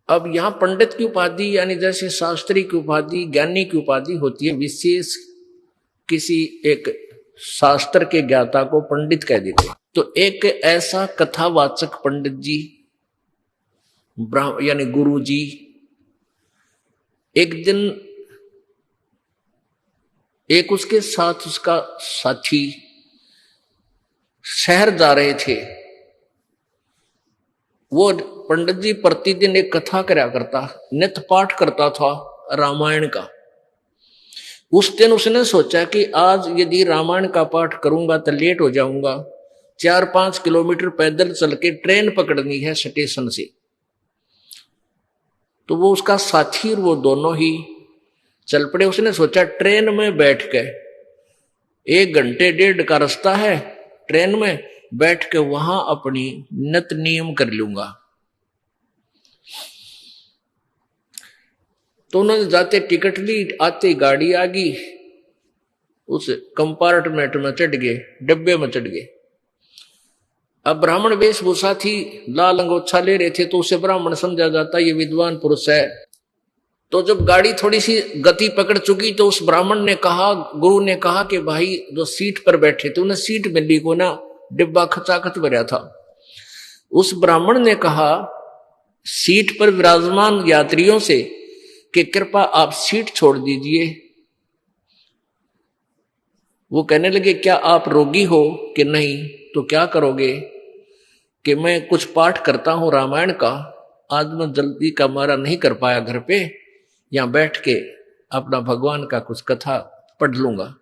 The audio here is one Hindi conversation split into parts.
अब यहां पंडित की उपाधि यानी जैसे शास्त्री की उपाधि, ज्ञानी की उपाधि होती है, विशेष किसी एक शास्त्र के ज्ञाता को पंडित कह देते हैं। तो एक ऐसा कथावाचक पंडित जी यानी गुरु जी एक दिन एक उसके साथ उसका साथी शहर जा रहे थे। वो पंडित जी प्रतिदिन एक कथा करया करता, नित्य पाठ करता था रामायण का। उस दिन उसने सोचा कि आज यदि रामायण का पाठ करूंगा तो लेट हो जाऊंगा, 4-5 किलोमीटर पैदल चल के ट्रेन पकड़नी है स्टेशन से। तो वो उसका साथी और वो दोनों ही चल पड़े। उसने सोचा ट्रेन में बैठ के 1 घंटे 1.5 का रास्ता है, ट्रेन में बैठ के वहां अपनी नित्य नियम कर लूंगा। तो उन्होंने जाते टिकट ली, आते गाड़ी आ गई, उस कंपार्टमेंट में चढ़ गए, डब्बे में चढ़ गए। अब ब्राह्मण वेशभूषा थी, लाल अंगोछा ले रहे थे, तो उसे ब्राह्मण समझा जाता ये विद्वान पुरुष है। तो जब गाड़ी थोड़ी सी गति पकड़ चुकी तो उस ब्राह्मण ने कहा, गुरु ने कहा कि भाई जो सीट पर बैठे थे उन्हें सीट मिली को ना, डिब्बा खचाखच भरा था। उस ब्राह्मण ने कहा सीट पर विराजमान यात्रियों से कि कृपा आप सीट छोड़ दीजिए। वो कहने लगे क्या आप रोगी हो कि नहीं? तो क्या करोगे? कि मैं कुछ पाठ करता हूं रामायण का, आज मैं जल्दी का मारा नहीं कर पाया घर पे, यहां बैठ के अपना भगवान का कुछ कथा पढ़ लूंगा।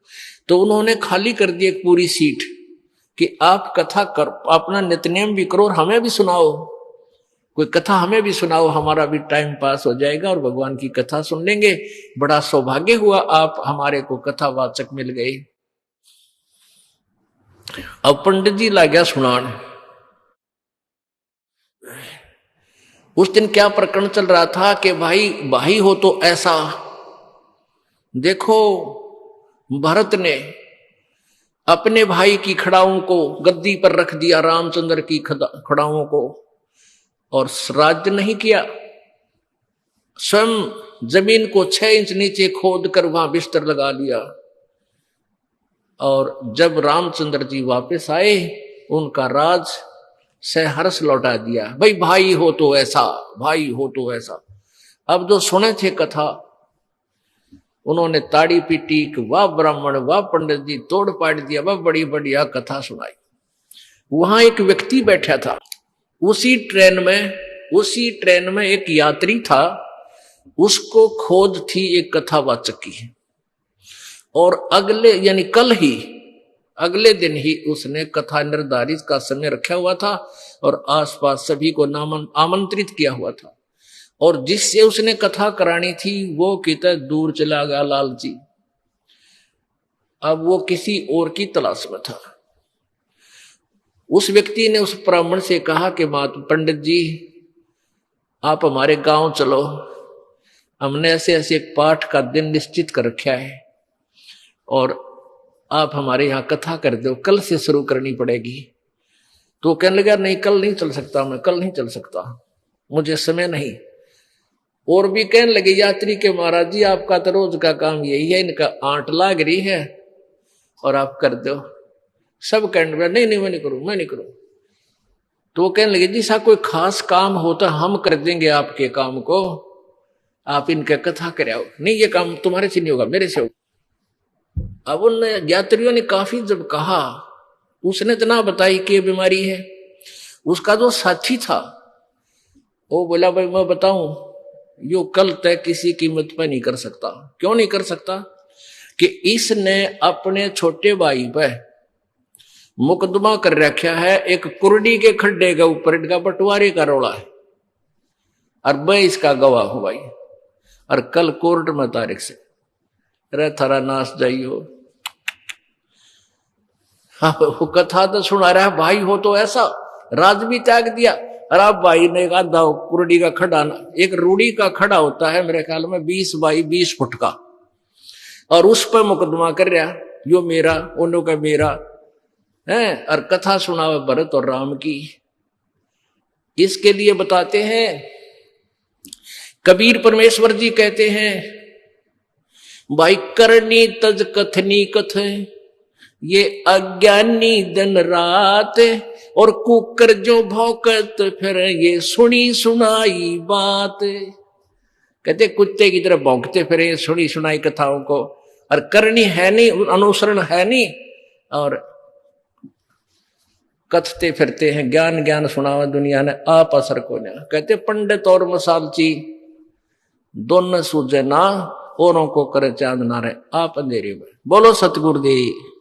तो उन्होंने खाली कर दी एक पूरी सीट कि आप कथा कर, अपना नित्यनेम भी करो और हमें भी सुनाओ, कोई कथा हमें भी सुनाओ, हमारा भी टाइम पास हो जाएगा और भगवान की कथा सुन लेंगे। बड़ा सौभाग्य हुआ आप हमारे को कथावाचक मिल गए। अब पंडित जी ला गया सुनान। उस दिन क्या प्रकरण चल रहा था कि भाई भाई हो तो ऐसा, देखो भरत ने अपने भाई की खड़ाओं को गद्दी पर रख दिया, रामचंद्र की खड़ाओं को, और राज्य नहीं किया। स्वयं जमीन को 6 इंच नीचे खोद कर वहां बिस्तर लगा लिया। और जब रामचंद्र जी वापस आए उनका राज सहर्ष लौटा दिया। भाई भाई हो तो ऐसा, भाई हो तो ऐसा। अब जो सुने थे कथा उन्होंने ताड़ी पीटी कि वाह ब्राह्मण, वाह पंडित जी, तोड़ पाड़ दिया, वाह बड़ी बढ़िया कथा सुनाई। वहां एक व्यक्ति बैठा था उसी ट्रेन में एक यात्री था, उसको खोज थी एक कथावाचक की। और अगले दिन ही उसने कथा निर्धारित का समय रखा हुआ था और आसपास सभी को आमंत्रित किया हुआ था। और जिससे उसने कथा करानी थी वो कितना दूर चला गया लालची। अब वो किसी और की तलाश में था। उस व्यक्ति ने उस ब्राह्मण से कहा कि पंडित जी आप हमारे गांव चलो, हमने ऐसे ऐसे एक पाठ का दिन निश्चित कर रखा है और आप हमारे यहाँ कथा कर दो, कल से शुरू करनी पड़ेगी। तो कहने लगा नहीं कल नहीं चल सकता, मैं कल नहीं चल सकता, मुझे समय नहीं। और भी कहने लगे यात्री के महाराज जी आपका तो रोज का काम यही है, इनका आंट लाग रही है और आप कर दो। सब कहने लगे नहीं मैं नहीं करूं। तो वो कहने लगे जी सा कोई खास काम होता हम कर देंगे आपके काम को, आप इनका कथा कराओ। नहीं ये काम तुम्हारे से नहीं होगा, मेरे से होगा। अब उन यात्रियों ने काफी जब कहा, उसने इतना बताई कि बीमारी है। उसका जो साथी था वो बोला भाई मैं बताऊं, यो कल तक किसी कीमत पर नहीं कर सकता। क्यों नहीं कर सकता? कि इसने अपने छोटे भाई पर मुकदमा कर रखा है, एक कुर्डी के खड्डे के ऊपर इनका बंटवारे का रोला है और मैं इसका गवाह हूं भाई। और कल कोर्ट में तारीख से रे थारा नाश जाइयो। हाँ वो कथा तो सुना रहा है, भाई हो तो ऐसा, राज भी त्याग दिया। और अब भाई ने एक आधा कुर्डी का खड़ा, एक रूढ़ी का खड़ा होता है मेरे ख्याल में 20 बाई 20 फुट का, और उस पर मुकदमा कर रहा, यो मेरा उन्हों का मेरा है। और कथा सुनावे भरत और राम की। इसके लिए बताते हैं कबीर परमेश्वर जी कहते हैं, भाई करनी तज कथनी कथ, ये अज्ञानी दिन रात, और कुकर जो भौकत फिर ये सुनी सुनाई बात। कहते कुत्ते की तरह भौंकते फिरे सुनी सुनाई कथाओं को, और करनी है नहीं, अनुसरण है नहीं, और कथते फिरते हैं, ज्ञान ज्ञान सुनावा दुनिया ने, आप असर को ना। कहते पंडित और मसालची दोनों सूझे ना, औरों को करे चांद ना रहे, आप अंधेरे में। बोलो सतगुरुदेव।